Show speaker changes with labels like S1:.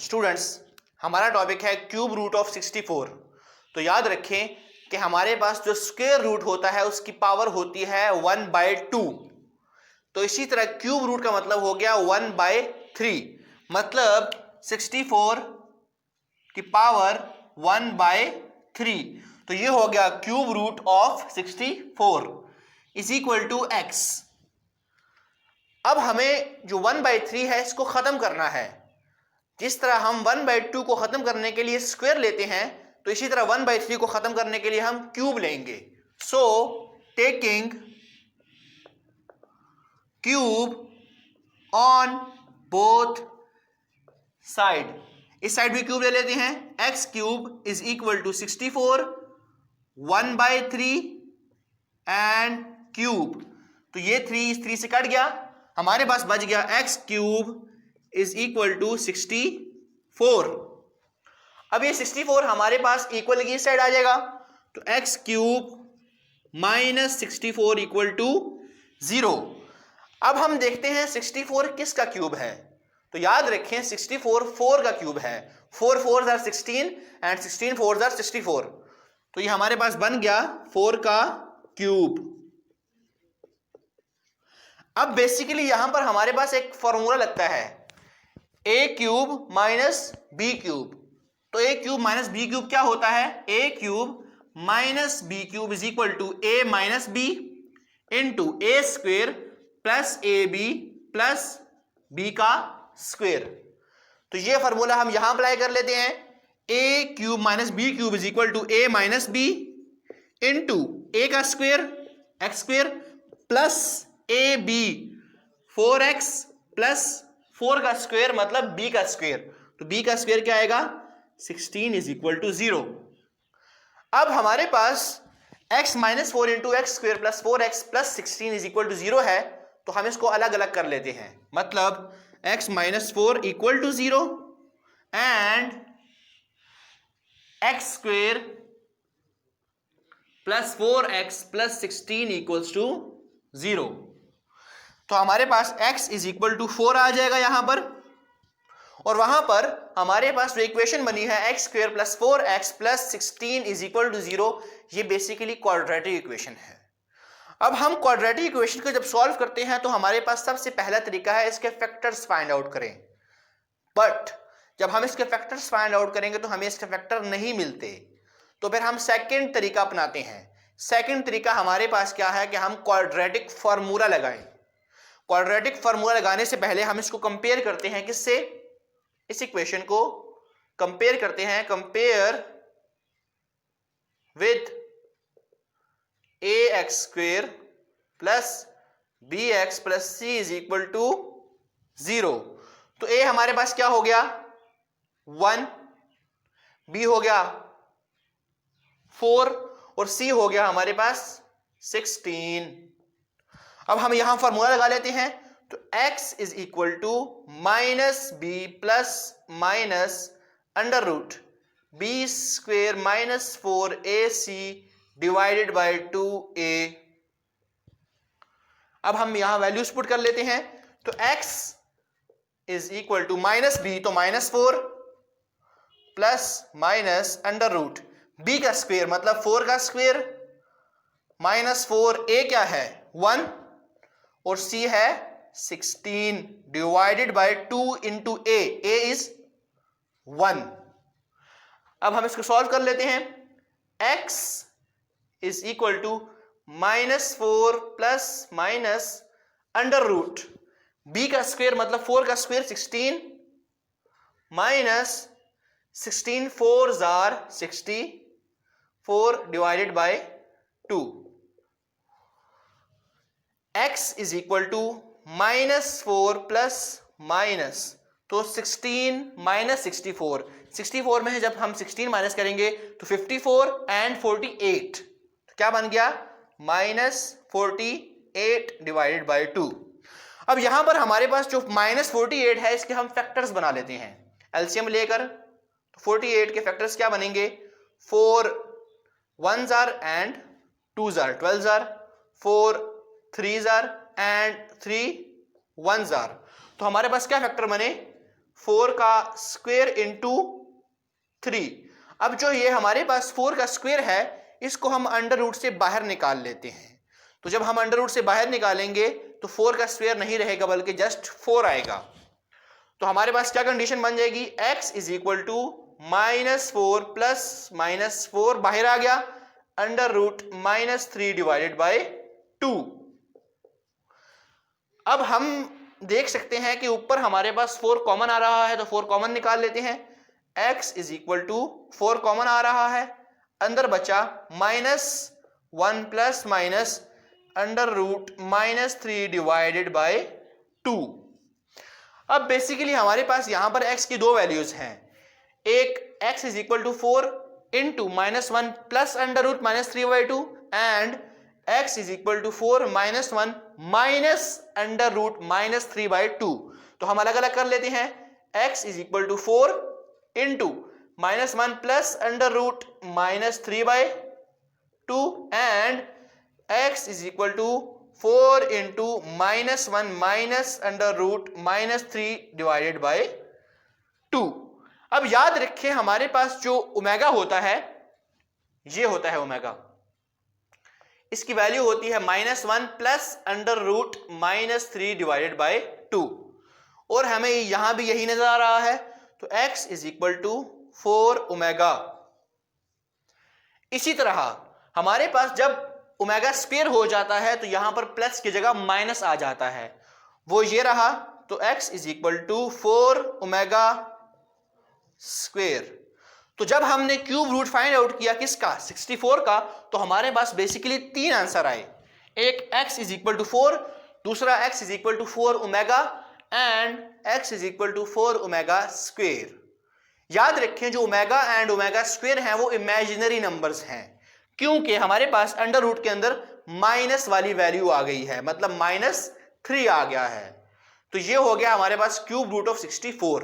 S1: Students, हमारा topic है cube root of 64। तो याद रखें कि हमारे पास जो स्क्वायर रूट होता है उसकी पावर होती है 1/2। तो इसी तरह क्यूब रूट का मतलब हो गया 1/3, मतलब 64 की पावर 1/3। तो ये हो गया cube root of 64 is equal to x. अब हमें जो 1/3 है इसको खत्म करना है। जिस तरह हम 1/2 को खत्म करने के लिए स्क्वायर लेते हैं, तो इसी तरह 1/3 को खत्म करने के लिए हम क्यूब लेंगे। So taking cube on both side, इस साइड भी क्यूब ले लेते हैं। X cube is equal to 64 1/3 and cube. तो ये 3 इस 3 से कट गया, हमारे पास बच गया x cube is equal to 64। अब ये 64 हमारे पास इक्वल की साइड आ जाएगा, तो x cube minus 64 equal to 0। अब हम देखते हैं 64 किसका क्यूब है। तो याद रखें 64 4 का क्यूब है। 4 4s are 16 and 16 4s are 64। तो ये हमारे पास बन गया 4 का क्यूब। अब बेसिकली यहां पर हमारे पास एक फॉर्मूला लगता है, A cube minus B cube. तो A cube minus B cube क्या होता है? A cube minus B cube is equal to A minus B into A square plus A B plus B का स्क्वेयर। तो ये formula हम यहां apply कर लेते हैं। A cube minus B cube is equal to A minus B into A का square X square plus A B 4x plus 4 का स्क्वेयर मतलब b का स्क्वेयर। तो b का स्क्वेयर क्या आएगा? 16 इज इक्वल टू 0। अब हमारे पास x minus 4 into x square plus 4x plus 16 is equal to 0 है। तो हम इसको अलग अलग कर लेते हैं, मतलब x minus 4 equal to 0 and x square plus 4x plus 16 equals to 0। तो हमारे पास x इज इक्वल टू 4 आ जाएगा यहां पर, और वहां पर हमारे पास जो इक्वेशन बनी है x square plus 4x plus 16 is equal to 0, ये बेसिकली क्वाड्रेटिक इक्वेशन है। अब हम क्वाड्रेटिक इक्वेशन को जब सॉल्व करते हैं तो हमारे पास सबसे पहला तरीका है इसके फैक्टर्स फाइंड आउट करें। बट जब हम इसके फैक्टर्स फाइंड आउट करेंगे तो हमें इसके फैक्टर नहीं मिलते, तो फिर हम सेकंड तरीका अपनाते हैं। सेकंड तरीका हमारे पास क्या है कि हम क्वाड्रेटिक फार्मूला लगाएं। क्वाड्रेटिक फार्मूला लगाने से पहले हम इसको कंपेयर करते हैं किससे? इस इक्वेशन को कंपेयर करते हैं, compare with ax square plus bx plus c is equal to 0। तो a हमारे पास क्या हो गया? 1, b हो गया 4 और c हो गया हमारे पास 16। अब हम यहां फॉर्मूला लगा लेते हैं, तो x is equal to minus b plus minus under root b square minus 4ac divided by 2a। अब हम यहां वैल्यूज पुट कर लेते हैं, तो x is equal to minus B तो minus 4 plus minus under root B का square मतलब 4 का स्क्वेयर माइनस 4a क्या है 1 और c है 16 divided by 2 into a is 1। अब हम इसको सॉल्व कर लेते हैं। x is equal to minus 4 plus minus under root b का स्क्वेयर मतलब 4 का square 16 minus 16 4s are 64 divided by 2। x is equal to minus 4 plus minus तो 16 माइनस 64 में जब हम 16 माइनस करेंगे तो 54 एंड 48, तो क्या बन गया? Minus 48 divided by 2। अब यहां पर हमारे पास जो माइनस 48 है इसके हम फैक्टर्स बना लेते हैं एलसीएम लेकर। तो 48 के फैक्टर्स क्या बनेंगे? 4 1s are and 2s are 12s are 4 3s are and 3 1s are। तो हमारे पास क्या फैक्टर बने? 4 का स्क्वायर इंटू 3। अब जो ये हमारे पास 4 का स्क्वायर है इसको हम अंडर रूट से बाहर निकाल लेते हैं। तो जब हम अंडर रूट से बाहर निकालेंगे तो 4 का स्क्वायर नहीं रहेगा बल्कि जस्ट 4 आएगा। तो हमारे पास क्या कंडीशन बन जाएगी, x is equal to -4 plus -4 बाहर आ गया, अंडर रूट -3 डिवाइडेड बाय 2। अब हम देख सकते हैं कि ऊपर हमारे पास 4 कॉमन आ रहा है तो 4 कॉमन निकाल लेते हैं। x is equal to 4 common आ रहा है, अंदर बचा -1 plus minus under root -3 divided by 2। अब बेसिकली हमारे पास यहां पर x की दो वैल्यूज हैं, एक x is equal to 4 into -1 plus under root -3 by 2 and x is equal to 4 -1 minus under root -3 by 2। तो हम अलग अलग कर लेते हैं, x is equal to 4 into -1 plus under root -3 by 2 and x is equal to 4 into -1 minus under root -3 divided by 2। अब याद रखें हमारे पास जो ओमेगा होता है ये होता है ओमेगा, इसकी वैल्यू होती है -1 plus under root -3 divided by 2 और हमें यहां भी यही नजर आ रहा है। तो x is equal to 4 omega. इसी तरह हमारे पास जब ओमेगा स्क्वायर हो जाता है तो यहां पर प्लस की जगह माइनस आ जाता है, वो ये रहा। तो x is equal to 4 omega square. तो जब हमने क्यूब रूट फाइंड आउट किया किसका, 64 का, तो हमारे पास बेसिकली 3 आंसर आए, एक x इज इक्वल टू 4, दूसरा x is equal to 4 omega and x is equal to 4 omega square. याद रखें जो ओमेगा एंड ओमेगा स्क्वायर हैं वो इमेजिनरी नंबर्स हैं, क्योंकि हमारे पास अंडर रूट के अंदर माइनस वाली वैल्यू आ गई है, मतलब -3 आ गया है। तो ये हो गया हमारे पास क्यूब रूट ऑफ 64।